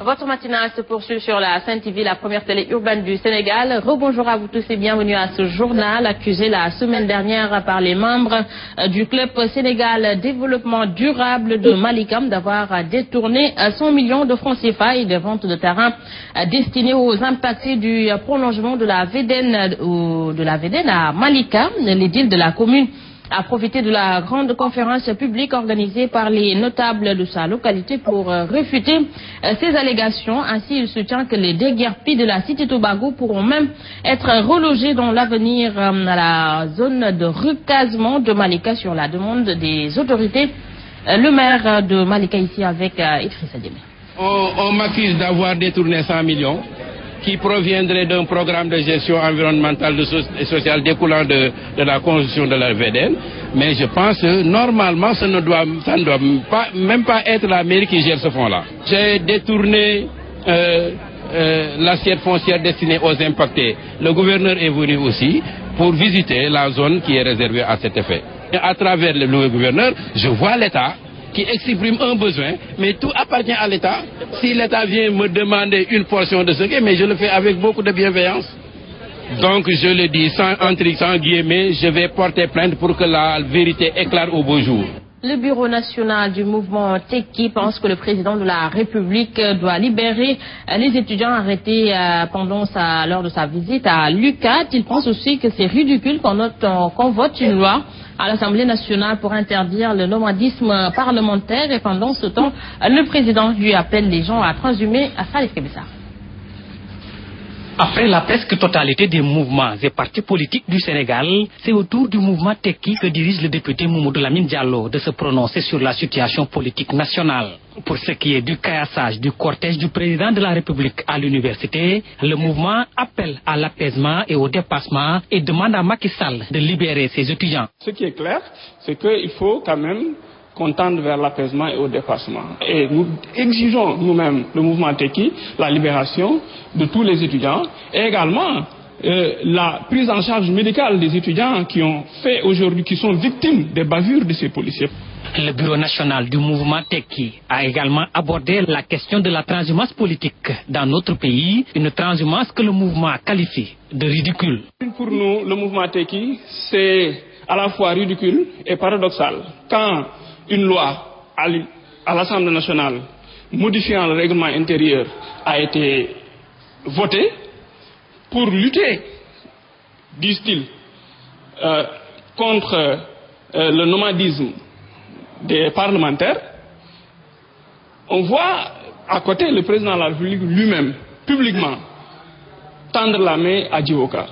Votre matinale se poursuit sur la Sen TV, la première télé urbaine du Sénégal. Rebonjour à vous tous et bienvenue à ce journal accusé la semaine dernière par les membres du club Sénégal Développement Durable de Malikam d'avoir détourné 100 millions de francs CFA et des ventes de terrain destinés aux impactés du prolongement de la VDN à Malika. L'édile de la commune a profité de la grande conférence publique organisée par les notables de sa localité pour réfuter ces allégations. Ainsi, il soutient que les déguerpis de la cité Tobago pourront même être relogés dans l'avenir à la zone de recasement de Malika sur la demande des autorités. Le maire de Malika ici avec Idrissa Diémé. On m'accuse d'avoir détourné 100 millions qui proviendraient d'un programme de gestion environnementale et sociale découlant de la construction de la VDN. Mais je pense que normalement, ça ne doit même pas être la mairie qui gère ce fonds-là. J'ai détourné l'assiette foncière destinée aux impactés. Le gouverneur est venu aussi pour visiter la zone qui est réservée à cet effet. Et à travers le gouverneur, je vois l'État qui exprime un besoin, mais tout appartient à l'État. Si l'État vient me demander une portion de ce qui est, mais je le fais avec beaucoup de bienveillance. Donc je le dis sans guillemets, je vais porter plainte pour que la vérité éclate au beau jour. Le bureau national du mouvement Tekki pense que le président de la République doit libérer les étudiants arrêtés lors de sa visite à l'UCAD. Il pense aussi que c'est ridicule qu'on vote une loi à l'Assemblée nationale pour interdire le nomadisme parlementaire et pendant ce temps, le président lui appelle les gens à transhumer à Salif Kebessa. Après la presque totalité des mouvements et partis politiques du Sénégal, c'est au tour du mouvement Tekki que dirige le député Mamadou Lamine Diallo de se prononcer sur la situation politique nationale. Pour ce qui est du caillassage du cortège du président de la République à l'université, le mouvement appelle à l'apaisement et au dépassement et demande à Macky Sall de libérer ses étudiants. Ce qui est clair, c'est qu'il faut quand même qu'on tende vers l'apaisement et au dépassement. Et nous exigeons nous-mêmes, le mouvement Tekki, la libération de tous les étudiants et également la prise en charge médicale des étudiants qui sont victimes des bavures de ces policiers. Le bureau national du mouvement Tekki a également abordé la question de la transhumance politique dans notre pays, une transhumance que le mouvement qualifie de ridicule. Pour nous, le mouvement Tekki, c'est à la fois ridicule et paradoxal. Quand une loi à l'Assemblée nationale modifiant le règlement intérieur a été votée pour lutter, disent-ils, contre le nomadisme des parlementaires, on voit à côté le président de la République lui-même, publiquement, tendre la main à Djiboka.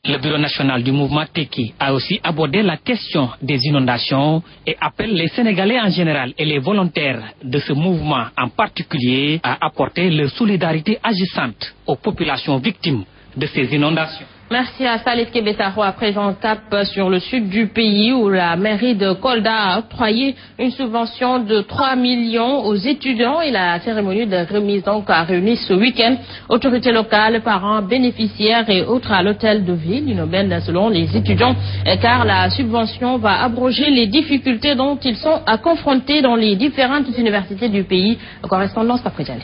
Le bureau national du mouvement Tekki a aussi abordé la question des inondations et appelle les Sénégalais en général et les volontaires de ce mouvement en particulier à apporter leur solidarité agissante aux populations victimes de ces inondations. Merci à Salif Kebessa. À présent, cap sur le sud du pays où la mairie de Kolda a octroyé une subvention de 3 millions aux étudiants et la cérémonie de remise a réuni ce week-end autorités locales, parents, bénéficiaires et autres à l'hôtel de ville. Une aubaine selon les étudiants car la subvention va abroger les difficultés dont ils sont confrontés dans les différentes universités du pays. Correspondance par Préjalé.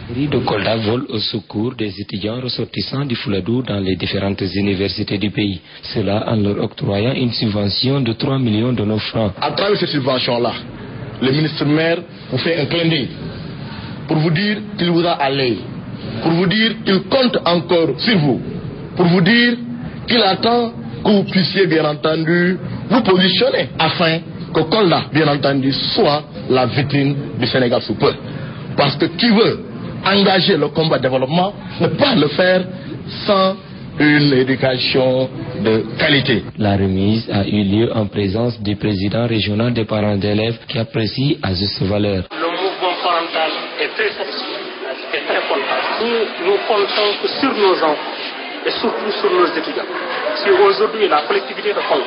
La mairie de Kolda vole au secours des étudiants ressortissants du Fouladou dans les différentes universités du pays. Cela en leur octroyant une subvention de 3 millions de nos francs. À travers cette subvention-là, le ministre maire vous fait un clin d'œil pour vous dire qu'il vous a à l'œil, pour vous dire qu'il compte encore sur vous, pour vous dire qu'il attend que vous puissiez bien entendu vous positionner afin que Kolda, bien entendu, soit la vitrine du Sénégal sous peu. Parce que qui veut engager le combat de développement ne peut pas le faire sans une éducation de qualité. La remise a eu lieu en présence du président régional des parents d'élèves qui apprécie à juste valeur. Le mouvement parental est très satisfait et très content. Nous comptons que sur nos enfants et surtout sur nos étudiants. Si aujourd'hui la collectivité de Kolda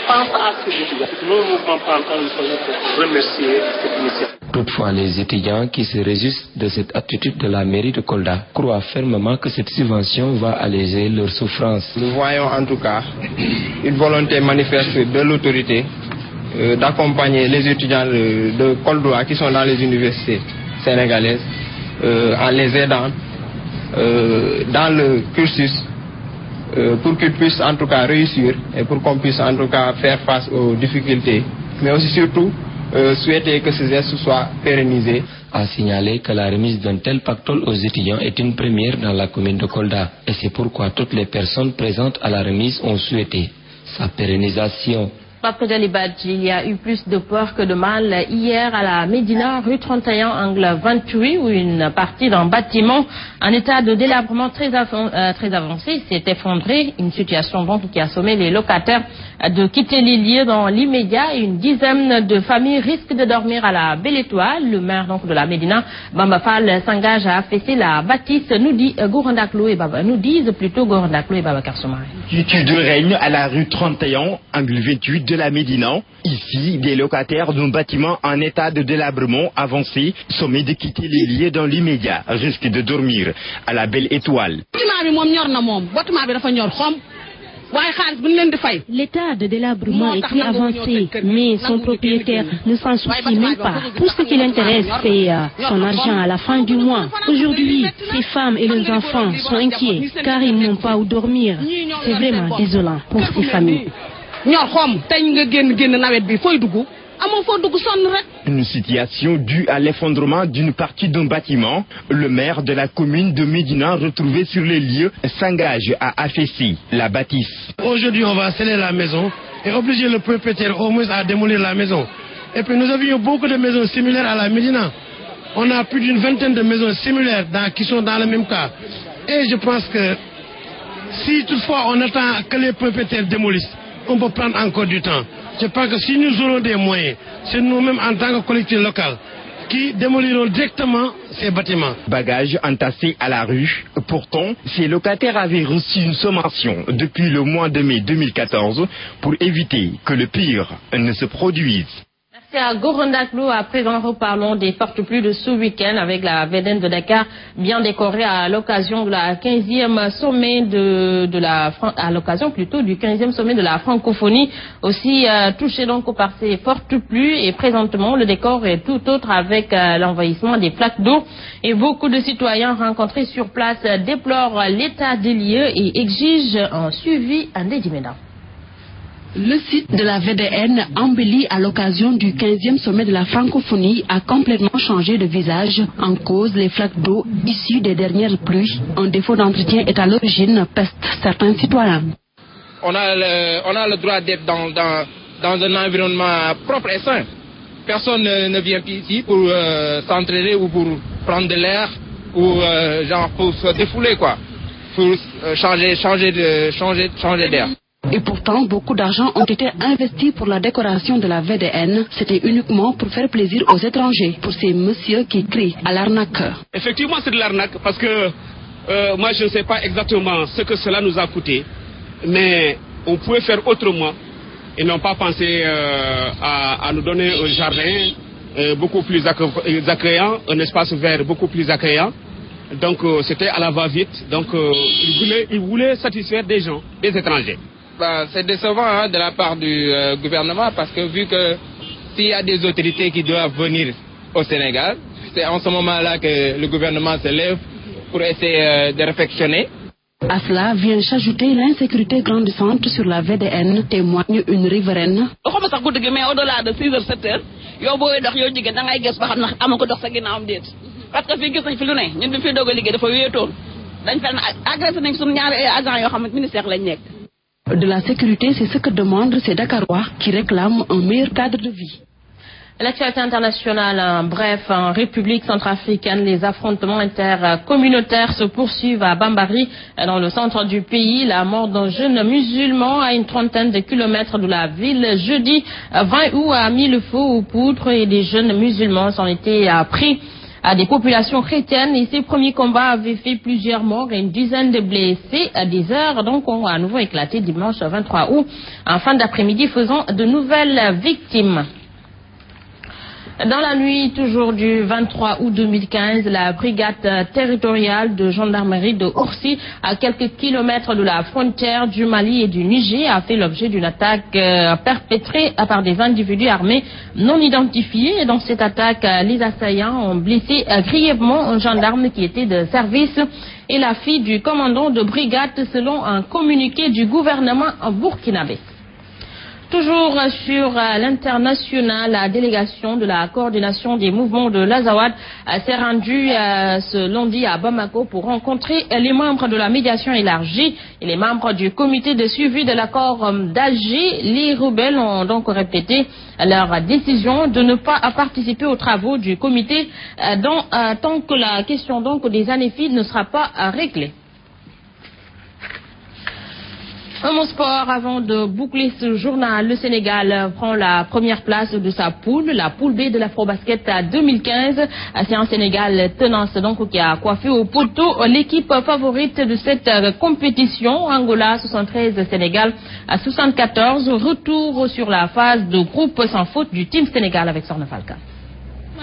pense à ces étudiants, nos mouvements parentaux nous faisons remercier cette initiative. Toutefois, les étudiants qui se réjouissent de cette attitude de la mairie de Kolda croient fermement que cette subvention va alléger leurs souffrances. Nous voyons en tout cas une volonté manifeste de l'autorité d'accompagner les étudiants de Kolda qui sont dans les universités. sénégalaises en les aidant dans le cursus pour qu'ils puissent en tout cas réussir et pour qu'on puisse en tout cas faire face aux difficultés, mais aussi surtout souhaiter que ces gestes soient pérennisés. A signalé que la remise d'un tel pactole aux étudiants est une première dans la commune de Kolda et c'est pourquoi toutes les personnes présentes à la remise ont souhaité sa pérennisation. Pape Djalibadji, il y a eu plus de peur que de mal hier à la Médina, rue 31, angle 28, où une partie d'un bâtiment en état de délabrement très avancé s'est effondrée. Une situation donc qui a sommé les locataires de quitter les lieux dans l'immédiat et une dizaine de familles risquent de dormir à la Belle Étoile. Le maire donc de la Médina, Bamba Fall, s'engage à affaisser la bâtisse, nous disent Gorandaklo et Baba Karsomari. Quiétude règne à la rue 31, angle 28 de la Médina. Ici, des locataires d'un bâtiment en état de délabrement avancé, sommés de quitter les lieux dans l'immédiat, risquent de dormir à la Belle Étoile. L'état de délabrement est très avancé, mais son propriétaire ne s'en soucie même pas. Tout ce qui l'intéresse, c'est son argent à la fin du mois. Aujourd'hui, ces femmes et leurs enfants sont inquiets, car ils n'ont pas où dormir. C'est vraiment désolant pour ces familles. Une situation due à l'effondrement d'une partie d'un bâtiment. Le maire de la commune de Médina, retrouvé sur les lieux, s'engage à affaisser la bâtisse. Aujourd'hui, on va sceller la maison et obliger le propriétaire au moins à démolir la maison. Et puis nous avions beaucoup de maisons similaires à la Médina. On a plus d'une vingtaine de maisons similaires qui sont dans le même cas. Et je pense que si toutefois on attend que les propriétaires démolissent, on peut prendre encore du temps. Je pense que si nous aurons des moyens, c'est nous-mêmes en tant que collectivité locale qui démoliront directement ces bâtiments. Bagages entassés à la rue. Pourtant, ces locataires avaient reçu une sommation depuis le mois de mai 2014 pour éviter que le pire ne se produise. Merci à Gorandaklo. À présent, reparlons des fortes pluies de ce week-end avec la VDN de Dakar bien décorée à l'occasion de la 15e sommet à l'occasion plutôt du 15e sommet de la francophonie. Aussi touché donc par ces fortes pluies et présentement le décor est tout autre avec l'envahissement des flaques d'eau et beaucoup de citoyens rencontrés sur place déplorent l'état des lieux et exigent un suivi indédimenda. Le site de la VDN, embelli à l'occasion du 15e sommet de la francophonie, a complètement changé de visage. En cause, les flaques d'eau issues des dernières pluies. Un défaut d'entretien est à l'origine, peste certains citoyens. On a le droit d'être dans un environnement propre et sain. Personne ne vient ici pour s'entraîner ou pour prendre de l'air ou pour se défouler quoi. Pour changer d'air. Et pourtant, beaucoup d'argent ont été investis pour la décoration de la VDN. C'était uniquement pour faire plaisir aux étrangers, pour ces messieurs qui crient à l'arnaque. Effectivement, c'est de l'arnaque parce que moi, je ne sais pas exactement ce que cela nous a coûté. Mais on pouvait faire autrement. Ils n'ont pas pensé à nous donner un jardin beaucoup plus accueillant, un espace vert beaucoup plus accueillant. Donc, c'était à la va-vite. Donc, ils voulaient satisfaire des gens, des étrangers. C'est décevant de la part du gouvernement parce que vu que s'il y a des autorités qui doivent venir au Sénégal, c'est en ce moment-là que le gouvernement se lève pour essayer de réfectionner. À cela vient s'ajouter l'insécurité grandissante sur la VDN, témoigne une riveraine. Mais au-delà de 6h, 7h, parce que fii gis nañ fi lu ne ñun bi fi doog a liggéey dafa wéetoon dañ fel na agressé nañ suñu ñaari agent yoo xam ne ministère lañ nekk. De la sécurité, c'est ce que demandent ces Dakarois qui réclament un meilleur cadre de vie. L'actualité internationale, bref, en République centrafricaine, les affrontements intercommunautaires se poursuivent à Bambari, dans le centre du pays. La mort d'un jeune musulman à une trentaine de kilomètres de la ville. Jeudi 20 août a mis le feu aux poutres et des jeunes musulmans s'en étaient pris à des populations chrétiennes et ces premiers combats avaient fait plusieurs morts et une dizaine de blessés. Des heures donc ont à nouveau éclaté dimanche 23 août en fin d'après-midi faisant de nouvelles victimes. Dans la nuit, toujours du 23 août 2015, la brigade territoriale de gendarmerie de Oursi, à quelques kilomètres de la frontière du Mali et du Niger, a fait l'objet d'une attaque perpétrée par des individus armés non identifiés. Et dans cette attaque, les assaillants ont blessé grièvement un gendarme qui était de service et la fille du commandant de brigade, selon un communiqué du gouvernement burkinabé. Toujours sur l'international, la délégation de la coordination des mouvements de l'Azawad s'est rendue ce lundi à Bamako pour rencontrer les membres de la médiation élargie et les membres du comité de suivi de l'accord d'Alger. Les rebelles ont donc répété leur décision de ne pas participer aux travaux du comité tant que la question donc des ANEFID ne sera pas réglée. Un mot sport avant de boucler ce journal. Le Sénégal prend la première place de sa poule, la poule B de l'Afrobasket 2015. C'est un Sénégal tenance donc qui a coiffé au poteau l'équipe favorite de cette compétition. Angola 73, Sénégal 74. Retour sur la phase de groupe sans faute du Team Sénégal avec Sorna Falcao.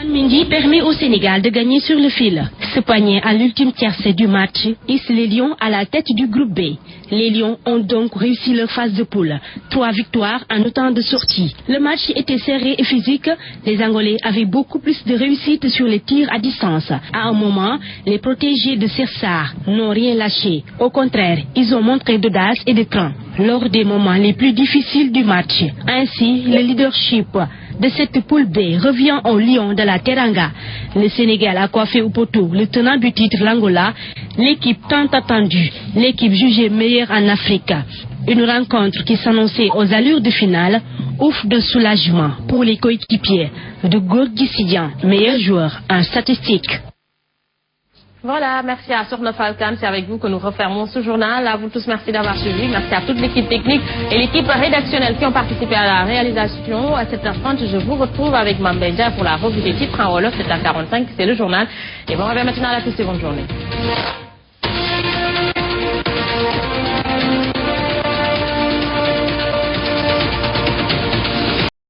Mendy permet au Sénégal de gagner sur le fil. Ce poignet à l'ultime tiercé du match hisse les Lions à la tête du groupe B. Les Lions ont donc réussi leur phase de poule. 3 victoires en autant de sorties. Le match était serré et physique. Les Angolais avaient beaucoup plus de réussite sur les tirs à distance. À un moment, les protégés de Sersar n'ont rien lâché. Au contraire, ils ont montré d'audace et de cran lors des moments les plus difficiles du match. Ainsi, le leadership de cette poule B revient aux Lions de la Teranga. Le Sénégal a coiffé au poteau le tenant du titre, l'Angola, l'équipe tant attendue, l'équipe jugée meilleure en Afrique. Une rencontre qui s'annonçait aux allures de finale, ouf de soulagement pour les coéquipiers de Gorgui Sidian, meilleur joueur en statistiques. Voilà, merci à Sorna Falcao, c'est avec vous que nous refermons ce journal. À vous tous, merci d'avoir suivi. Merci à toute l'équipe technique et l'équipe rédactionnelle qui ont participé à la réalisation. À 7h30, je vous retrouve avec Mambenja pour la revue des titres en Wolof. 7h45, c'est le journal. Et bon réveil matinal à tous et bonne journée.